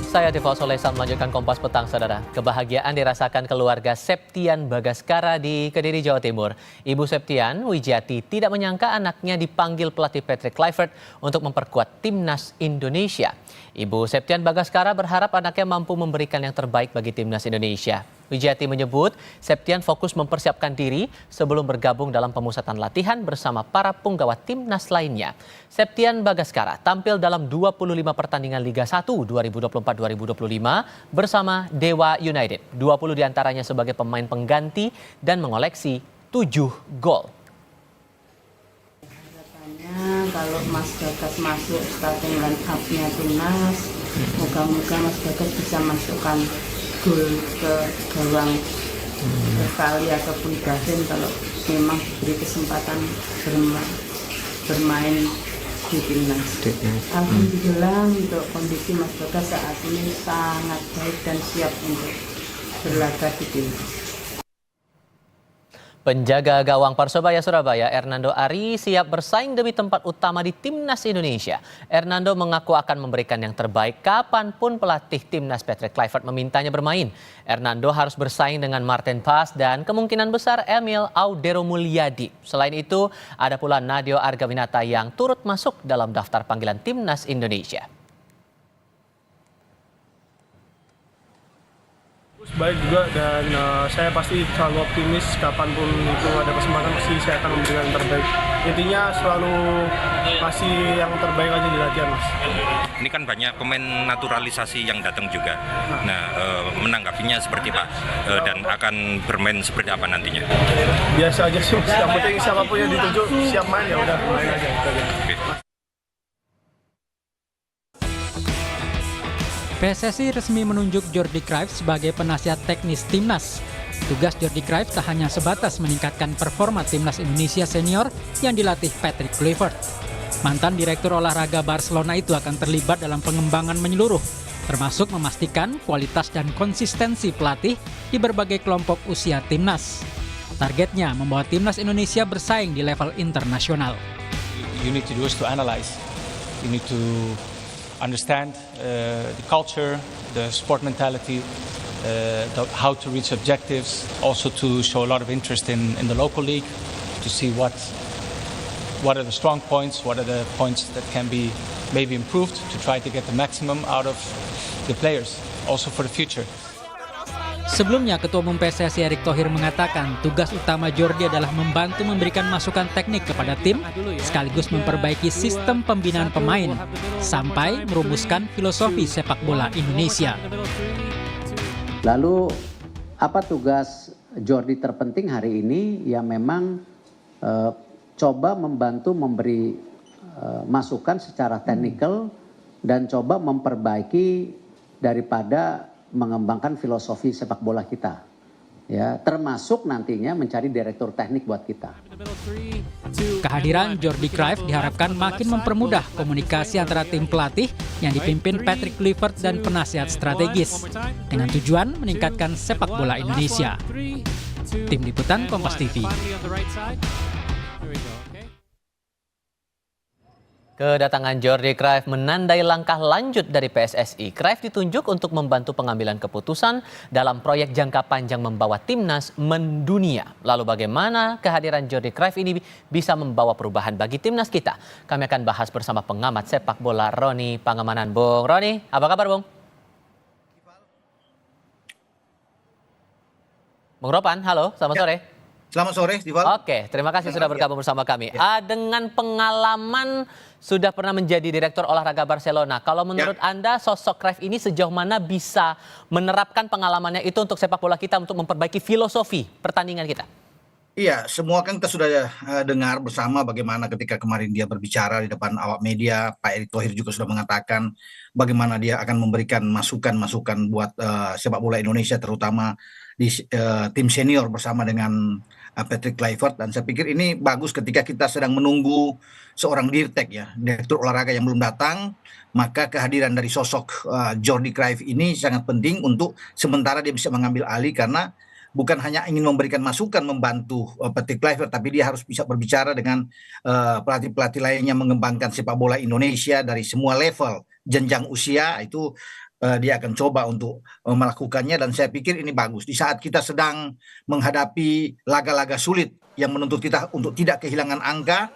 Saya Tifal Solesa melanjutkan Kompas Petang, saudara. Kebahagiaan dirasakan keluarga Septian Bagaskara di Kediri, Jawa Timur. Ibu Septian, Wijiati, tidak menyangka anaknya dipanggil pelatih Patrick Kluivert untuk memperkuat timnas Indonesia. Ibu Septian Bagaskara berharap anaknya mampu memberikan yang terbaik bagi timnas Indonesia. Wijiati menyebut Septian fokus mempersiapkan diri sebelum bergabung dalam pemusatan latihan bersama para punggawa timnas lainnya. Septian Bagaskara tampil dalam 25 pertandingan Liga 1 2024-2025 bersama Dewa United. 20 diantaranya sebagai pemain pengganti dan mengoleksi 7 gol. Harapannya kalau Mas Bagas masuk starting line up-nya timnas, moga-moga Mas Bagas bisa masukkan gol ke gawang sekali ataupun Gavin kalau memang diberi kesempatan bermain di timnas. Alhamdulillah untuk kondisi Mas Bagas saat ini sangat baik dan siap untuk berlaga di timnas. Penjaga gawang Persebaya Surabaya, Hernando Ari, siap bersaing demi tempat utama di timnas Indonesia. Hernando mengaku akan memberikan yang terbaik kapanpun pelatih timnas Patrick Kluivert memintanya bermain. Hernando harus bersaing dengan Martin Paes dan kemungkinan besar Emil Auderomulyadi. Selain itu, ada pula Nadeo Argawinata yang turut masuk dalam daftar panggilan timnas Indonesia. Baik juga dan saya pasti selalu optimis kapanpun itu ada kesempatan pasti saya akan memberikan yang terbaik. Intinya selalu kasih yang terbaik aja di latihan, Mas. Ini kan banyak pemain naturalisasi yang datang juga. Nah, menanggapinya seperti Pak dan akan bermain seperti apa nantinya? Biasa aja sih, yang penting siapapun yang ditunjuk siap main ya udah main aja. Oke. PSSI resmi menunjuk Jordi Cruijff sebagai penasihat teknis timnas. Tugas Jordi Cruijff tak hanya sebatas meningkatkan performa timnas Indonesia senior yang dilatih Patrick Kluivert. Mantan direktur olahraga Barcelona itu akan terlibat dalam pengembangan menyeluruh, termasuk memastikan kualitas dan konsistensi pelatih di berbagai kelompok usia timnas. Targetnya membawa timnas Indonesia bersaing di level internasional. You need to do is to analyze. You need to understand the culture, the sport mentality, how to reach objectives, also to show a lot of interest in the local league, to see what are the strong points, what are the points that can be maybe improved, to try to get the maximum out of the players, also for the future. Sebelumnya, Ketua Umum PSSI Erick Thohir mengatakan tugas utama Jordi adalah membantu memberikan masukan teknik kepada tim, sekaligus memperbaiki sistem pembinaan pemain, sampai merumuskan filosofi sepak bola Indonesia. Lalu, apa tugas Jordi terpenting hari ini? Ya memang coba membantu memberi masukan secara teknikal dan coba memperbaiki daripada mengembangkan filosofi sepak bola kita, ya, termasuk nantinya mencari direktur teknik buat kita. Kehadiran Jordi Cruijff diharapkan makin mempermudah komunikasi antara tim pelatih yang dipimpin Patrick Kluivert dan penasihat strategis, dengan tujuan meningkatkan sepak bola Indonesia. Tim Liputan Kompas TV. Kedatangan Jordi Cruijff menandai langkah lanjut dari PSSI. Cruijff ditunjuk untuk membantu pengambilan keputusan dalam proyek jangka panjang membawa timnas mendunia. Lalu bagaimana kehadiran Jordi Cruijff ini bisa membawa perubahan bagi timnas kita? Kami akan bahas bersama pengamat sepak bola Roni Pangemanan. Bung Roni, apa kabar Bung? Bung Ropan, halo, selamat sore. Selamat sore, Tifal. Oke, terima kasih sudah bergabung bersama kami. Dengan pengalaman sudah pernah menjadi direktur olahraga Barcelona, kalau menurut Anda sosok Cruijff ini sejauh mana bisa menerapkan pengalamannya itu untuk sepak bola kita untuk memperbaiki filosofi pertandingan kita? Iya, semua kan kita sudah dengar bersama bagaimana ketika kemarin dia berbicara di depan awak media, Pak Erick Thohir juga sudah mengatakan bagaimana dia akan memberikan masukan-masukan buat sepak bola Indonesia, terutama di tim senior bersama dengan Patrick Kluivert. Dan saya pikir ini bagus ketika kita sedang menunggu seorang dirtek, ya, direktur olahraga yang belum datang, maka kehadiran dari sosok Jordi Cruijff ini sangat penting untuk sementara dia bisa mengambil alih, karena bukan hanya ingin memberikan masukan membantu Patrick Kluivert, tapi dia harus bisa berbicara dengan pelatih-pelatih lainnya, mengembangkan sepak bola Indonesia dari semua level, jenjang usia itu dia akan coba untuk melakukannya, dan saya pikir ini bagus di saat kita sedang menghadapi laga-laga sulit yang menuntut kita untuk tidak kehilangan angka,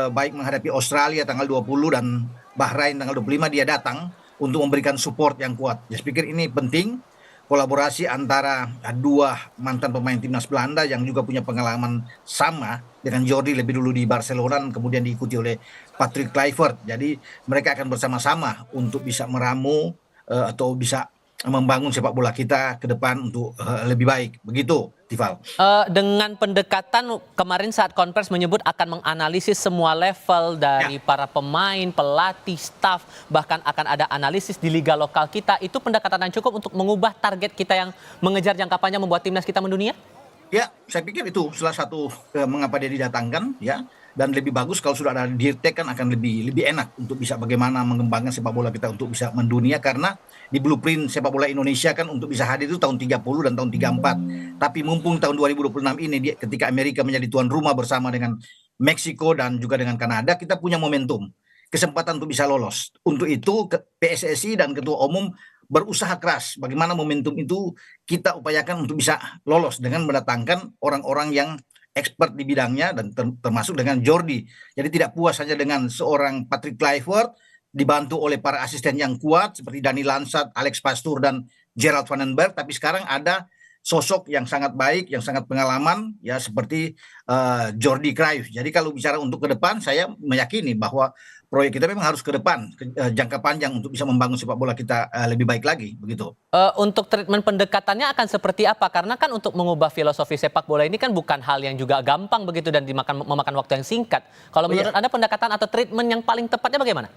baik menghadapi Australia tanggal 20 dan Bahrain tanggal 25, dia datang untuk memberikan support yang kuat. Saya pikir ini penting, kolaborasi antara dua mantan pemain timnas Belanda yang juga punya pengalaman sama dengan Jordi lebih dulu di Barcelona, kemudian diikuti oleh Patrick Kluivert. Jadi mereka akan bersama-sama untuk bisa meramu atau bisa membangun sepak bola kita ke depan untuk lebih baik. Begitu, Tifal. Dengan pendekatan kemarin saat konvers menyebut akan menganalisis semua level dari para pemain, pelatih, staf, bahkan akan ada analisis di liga lokal kita. Itu pendekatan yang cukup untuk mengubah target kita yang mengejar jangka panjang membuat timnas kita mendunia? Ya, saya pikir itu salah satu mengapa dia didatangkan, ya. Dan lebih bagus kalau sudah ada Dirtek kan akan lebih enak untuk bisa bagaimana mengembangkan sepak bola kita untuk bisa mendunia, karena di blueprint sepak bola Indonesia kan untuk bisa hadir itu tahun 30 dan tahun 34. Tapi mumpung tahun 2026 ini ketika Amerika menjadi tuan rumah bersama dengan Meksiko dan juga dengan Kanada, kita punya momentum, kesempatan untuk bisa lolos. Untuk itu PSSI dan Ketua Umum berusaha keras bagaimana momentum itu kita upayakan untuk bisa lolos dengan mendatangkan orang-orang yang expert di bidangnya dan termasuk dengan Jordi. Jadi tidak puas hanya dengan seorang Patrick Kluivert dibantu oleh para asisten yang kuat seperti Dani Lansat, Alex Pastoor dan Gerald van den Berg, tapi sekarang ada sosok yang sangat baik, yang sangat pengalaman ya seperti Jordi Cruyff. Jadi kalau bicara untuk ke depan, saya meyakini bahwa proyek kita memang harus ke depan, jangka panjang untuk bisa membangun sepak bola kita lebih baik lagi, begitu. Untuk treatment pendekatannya akan seperti apa? Karena kan untuk mengubah filosofi sepak bola ini kan bukan hal yang juga gampang begitu dan memakan waktu yang singkat. Kalau menurut Anda pendekatan atau treatment yang paling tepatnya bagaimana?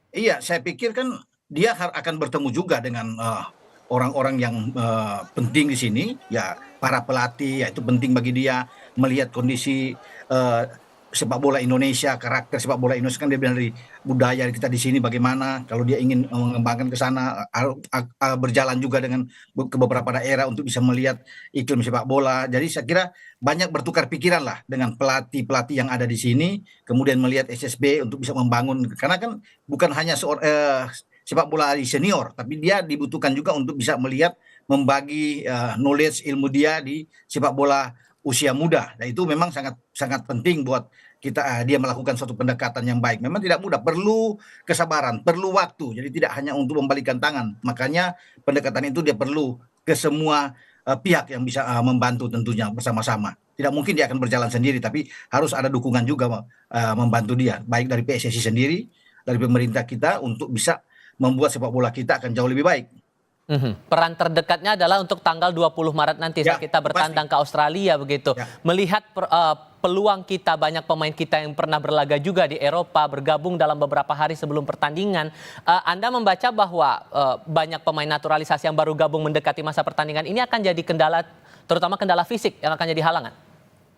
Iya, saya pikir kan dia akan bertemu juga dengan orang-orang yang penting di sini, ya para pelatih, ya itu penting bagi dia melihat kondisi sepak bola Indonesia, karakter sepak bola Indonesia kan dia bilang dari budaya kita di sini bagaimana, kalau dia ingin mengembangkan ke sana berjalan juga dengan ke beberapa daerah untuk bisa melihat iklim sepak bola. Jadi saya kira banyak bertukar pikiran lah dengan pelatih-pelatih yang ada di sini, kemudian melihat SSB untuk bisa membangun, karena kan bukan hanya sepak bola di senior, tapi dia dibutuhkan juga untuk bisa melihat membagi knowledge ilmu dia di sepak bola usia muda. Dan itu memang sangat penting buat kita dia melakukan suatu pendekatan yang baik. Memang tidak mudah, perlu kesabaran, perlu waktu. Jadi tidak hanya untuk membalikan tangan. Makanya pendekatan itu dia perlu ke semua pihak yang bisa membantu tentunya bersama-sama. Tidak mungkin dia akan berjalan sendiri, tapi harus ada dukungan juga membantu dia, baik dari PSSI sendiri, dari pemerintah kita untuk bisa membuat sepak bola kita akan jauh lebih baik. Peran terdekatnya adalah untuk tanggal 20 Maret nanti saat kita bertandang ke Australia begitu. Melihat peluang kita, banyak pemain kita yang pernah berlaga juga di Eropa bergabung dalam beberapa hari sebelum pertandingan. Anda membaca bahwa banyak pemain naturalisasi yang baru gabung mendekati masa pertandingan ini akan jadi kendala, terutama kendala fisik yang akan jadi halangan.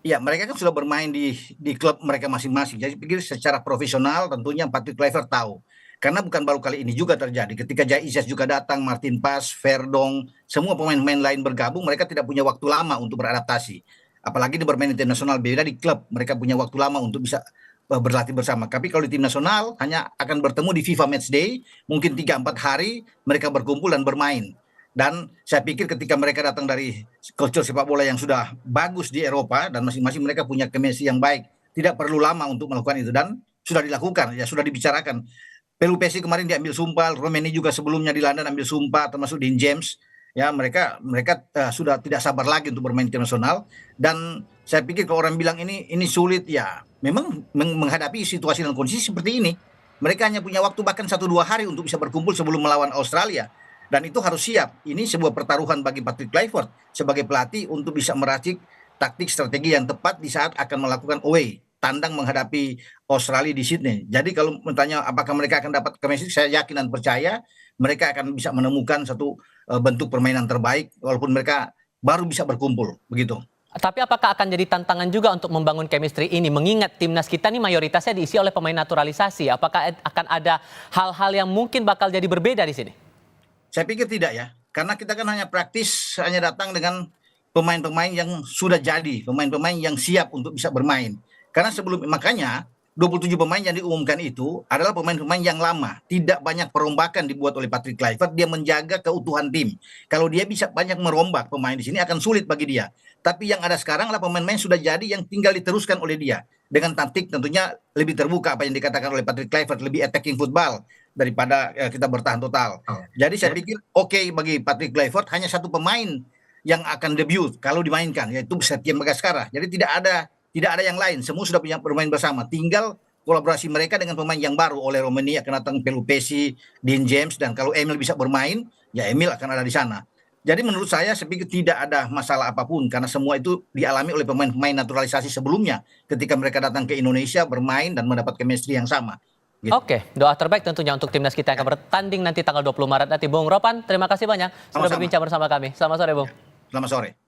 Ya, mereka kan sudah bermain di klub mereka masing-masing. Jadi pikir secara profesional tentunya Patrick Kluivert tahu. Karena bukan baru kali ini juga terjadi. Ketika Jai Izas juga datang, Martin Pas, Verdong, semua pemain-pemain lain bergabung, mereka tidak punya waktu lama untuk beradaptasi. Apalagi di bermain di tim nasional, beda di klub. Mereka punya waktu lama untuk bisa berlatih bersama. Tapi kalau di tim nasional, hanya akan bertemu di FIFA Matchday, mungkin 3-4 hari mereka berkumpul dan bermain. Dan saya pikir ketika mereka datang dari culture sepak bola yang sudah bagus di Eropa, dan masing-masing mereka punya chemistry yang baik, tidak perlu lama untuk melakukan itu. Dan sudah dilakukan, ya sudah dibicarakan. Pelupesi kemarin diambil sumpah, Romeni juga sebelumnya di London ambil sumpah, termasuk Dean James. Ya, mereka sudah tidak sabar lagi untuk bermain internasional. Dan saya pikir kalau orang bilang ini sulit, ya memang menghadapi situasi dan kondisi seperti ini, mereka hanya punya waktu bahkan 1-2 hari untuk bisa berkumpul sebelum melawan Australia. Dan itu harus siap. Ini sebuah pertaruhan bagi Patrick Kluivert sebagai pelatih untuk bisa meracik taktik strategi yang tepat di saat akan melakukan away, tandang menghadapi Australia di Sydney. Jadi kalau bertanya apakah mereka akan dapat chemistry, saya yakin dan percaya mereka akan bisa menemukan satu bentuk permainan terbaik walaupun mereka baru bisa berkumpul, begitu. Tapi apakah akan jadi tantangan juga untuk membangun chemistry ini? Mengingat timnas kita ini mayoritasnya diisi oleh pemain naturalisasi. Apakah akan ada hal-hal yang mungkin bakal jadi berbeda di sini? Saya pikir tidak ya. Karena kita kan hanya praktis, hanya datang dengan pemain-pemain yang sudah jadi, pemain-pemain yang siap untuk bisa bermain. Karena makanya 27 pemain yang diumumkan itu adalah pemain-pemain yang lama. Tidak banyak perombakan dibuat oleh Patrick Kluivert, dia menjaga keutuhan tim. Kalau dia bisa banyak merombak pemain di sini akan sulit bagi dia. Tapi yang ada sekarang adalah pemain-pemain sudah jadi yang tinggal diteruskan oleh dia. Dengan taktik tentunya lebih terbuka apa yang dikatakan oleh Patrick Kluivert, lebih attacking football daripada kita bertahan total. Jadi saya pikir oke bagi Patrick Kluivert, hanya satu pemain yang akan debut kalau dimainkan, yaitu Septian Bagaskara. Jadi tidak ada yang lain, semua sudah punya bermain bersama. Tinggal kolaborasi mereka dengan pemain yang baru. Oleh Romani akan datang Pelupesi, Dean James, dan kalau Emil bisa bermain, ya Emil akan ada di sana. Jadi menurut saya pikir tidak ada masalah apapun, karena semua itu dialami oleh pemain-pemain naturalisasi sebelumnya ketika mereka datang ke Indonesia bermain dan mendapat chemistry yang sama. Gitu. Oke, doa terbaik tentunya untuk timnas kita yang akan bertanding nanti tanggal 20 Maret nanti. Bung Ropan, terima kasih banyak sudah Sama-sama. berbincang bersama kami. Selamat sore, Bung. Selamat sore.